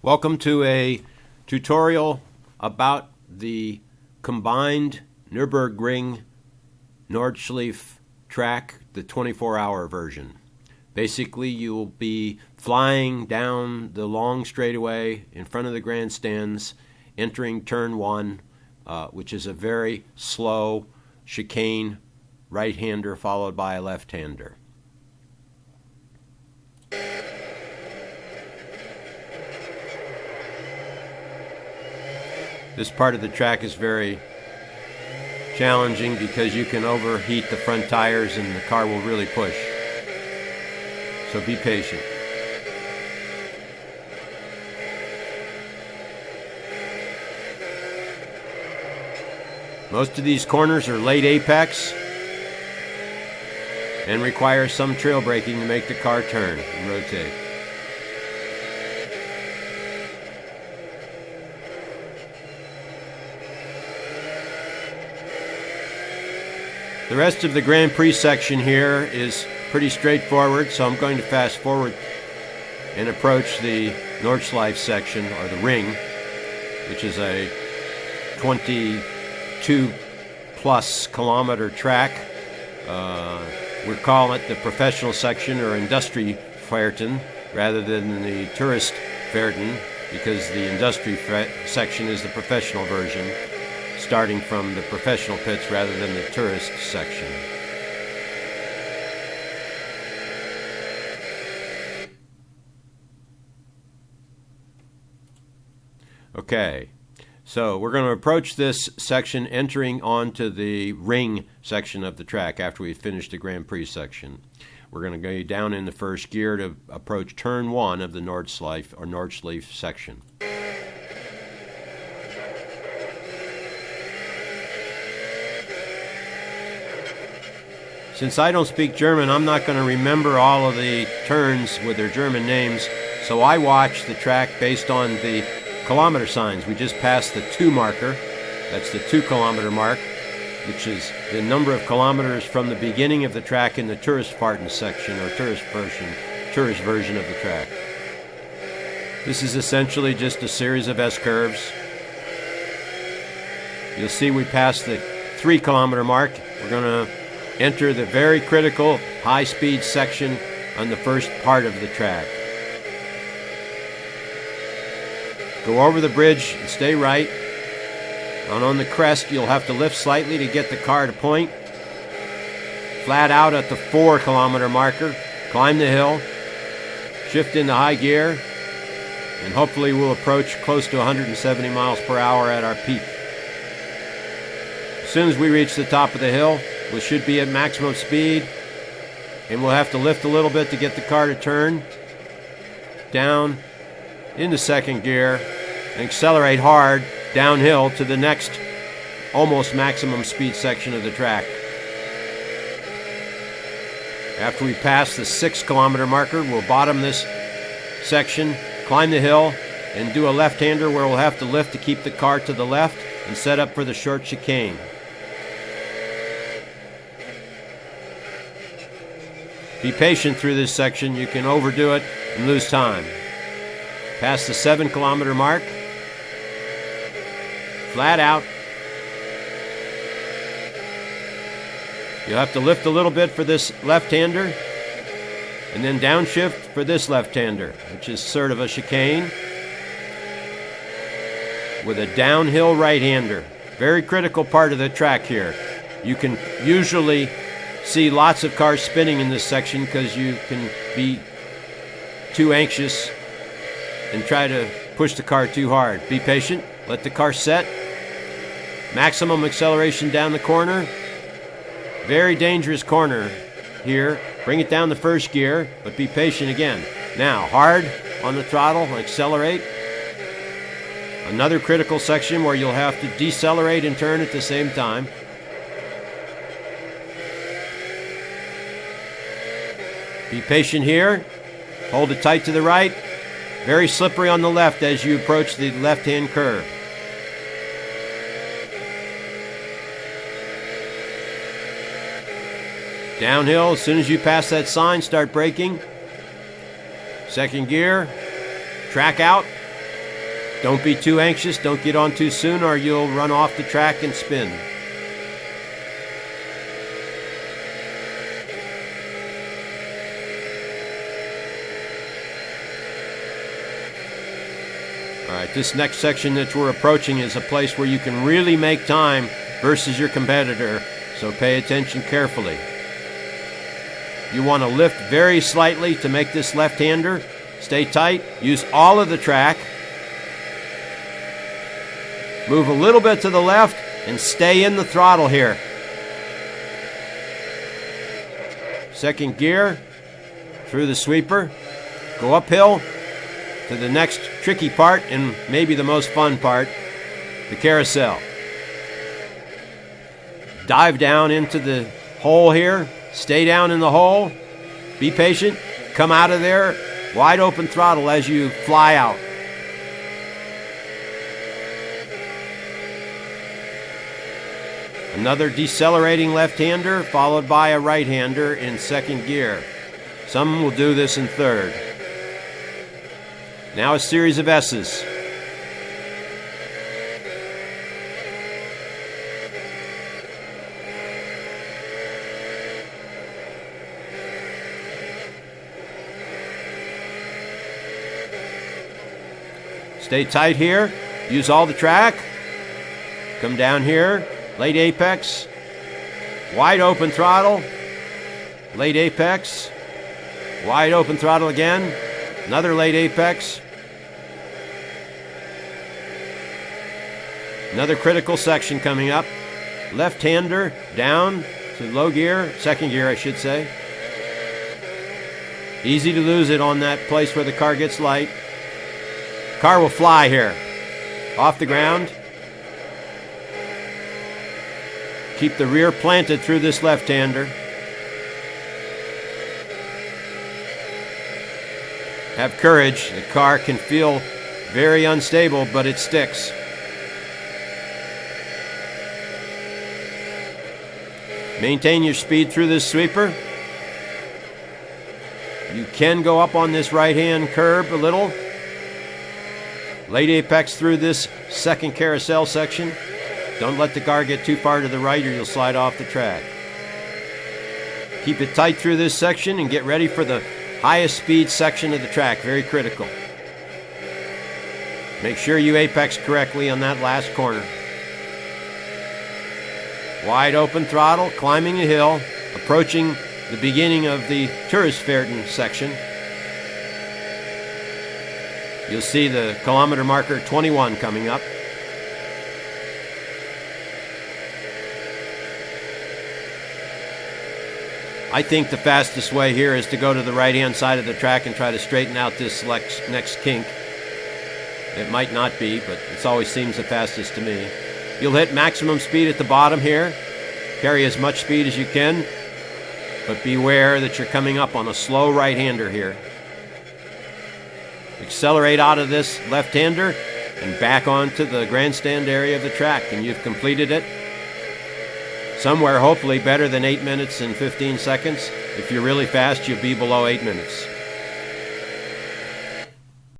Welcome to a tutorial about the combined Nurburgring Nordschleife track, the 24-hour version. Basically, you will be flying down the long straightaway in front of the grandstands, entering turn one, which is a very slow chicane right-hander followed by a left-hander. This part of the track is very challenging because you can overheat the front tires and the car will really push. So be patient. Most of these corners are late apex and require some trail braking to make the car turn and rotate. The rest of the Grand Prix section here is pretty straightforward, so I'm going to fast forward and approach the Nordschleife section, or the ring, which is a 22-plus kilometer track. We're calling it the professional section, or industry Fahrten, rather than the tourist Fahrten, because the industry section is the professional version, starting from the professional pits rather than the tourist section. Okay, so we're going to approach this section entering onto the ring section of the track after we finish the Grand Prix section. We're going to go down in the first gear to approach turn one of the Nordschleife or Nordschleife section. Since I don't speak German, I'm not going to remember all of the turns with their German names, so I watch the track based on the kilometer signs. We just passed the 2 marker. That's the 2-kilometer mark, which is the number of kilometers from the beginning of the track in the tourist Fahrten section, or tourist version of the track. This is essentially just a series of S-curves. You'll see we passed the 3-kilometer mark. We're going to enter the very critical high-speed section on the first part of the track. Go over the bridge and stay right. And on the crest, you'll have to lift slightly to get the car to point. Flat out at the 4-kilometer marker. Climb the hill. Shift into high gear. And hopefully we'll approach close to 170 miles per hour at our peak. As soon as we reach the top of the hill, we should be at maximum speed, and we'll have to lift a little bit to get the car to turn down into second gear and accelerate hard downhill to the next almost maximum speed section of the track. After we pass the 6-kilometer marker, we'll bottom this section, climb the hill, and do a left-hander where we'll have to lift to keep the car to the left and set up for the short chicane. Be patient through this section. You can overdo it and lose time. Past the 7-kilometer mark. Flat out. You'll have to lift a little bit for this left-hander, and then downshift for this left-hander, which is sort of a chicane with a downhill right-hander. Very critical part of the track here. You can usually see lots of cars spinning in this section because you can be too anxious and try to push the car too hard. Be patient. Let the car set. Maximum acceleration down the corner. Very dangerous corner here. Bring it down the first gear, but be patient again. Now, hard on the throttle. Accelerate. Another critical section where you'll have to decelerate and turn at the same time. Be patient here. Hold it tight to the right. Very slippery on the left as you approach the left-hand curve. Downhill, as soon as you pass that sign, start braking. Second gear, track out, Don't be too anxious. Don't get on too soon or you'll run off the track and spin. All right, this next section that we're approaching is a place where you can really make time versus your competitor, so pay attention carefully. You want to lift very slightly to make this left-hander. Stay tight. Use all of the track. Move a little bit to the left and stay in the throttle here. Second gear through the sweeper. Go uphill to the next tricky part and maybe the most fun part, the carousel. Dive down into the hole here. Stay down in the hole. Be patient. Come out of there. Wide open throttle as you fly out. Another decelerating left-hander followed by a right-hander in second gear. Some will do this in third. Now a series of S's. Stay tight here. Use all the track. Come down here. Late apex. Wide open throttle. Late apex. Wide open throttle again. Another late apex. Another critical section coming up. Left-hander down to low gear. Second gear, I should say. Easy to lose it on that place where the car gets light. Car will fly here. Off the ground. Keep the rear planted through this left-hander. Have courage. The car can feel very unstable, but it sticks. Maintain your speed through this sweeper. You can go up on this right-hand curb a little. Late apex through this second carousel section. Don't let the car get too far to the right or you'll slide off the track. Keep it tight through this section and get ready for the highest speed section of the track. Very critical. Make sure you apex correctly on that last corner. Wide open throttle, climbing a hill, approaching the beginning of the Touristferden section. You'll see the kilometer marker 21 coming up. I think the fastest way here is to go to the right-hand side of the track and try to straighten out this next kink. It might not be, but it always seems the fastest to me. You'll hit maximum speed at the bottom here. Carry as much speed as you can, but beware that you're coming up on a slow right-hander here. Accelerate out of this left-hander and back onto the grandstand area of the track, and you've completed it. Somewhere hopefully better than 8 minutes and 15 seconds. If you're really fast, you'll be below 8 minutes.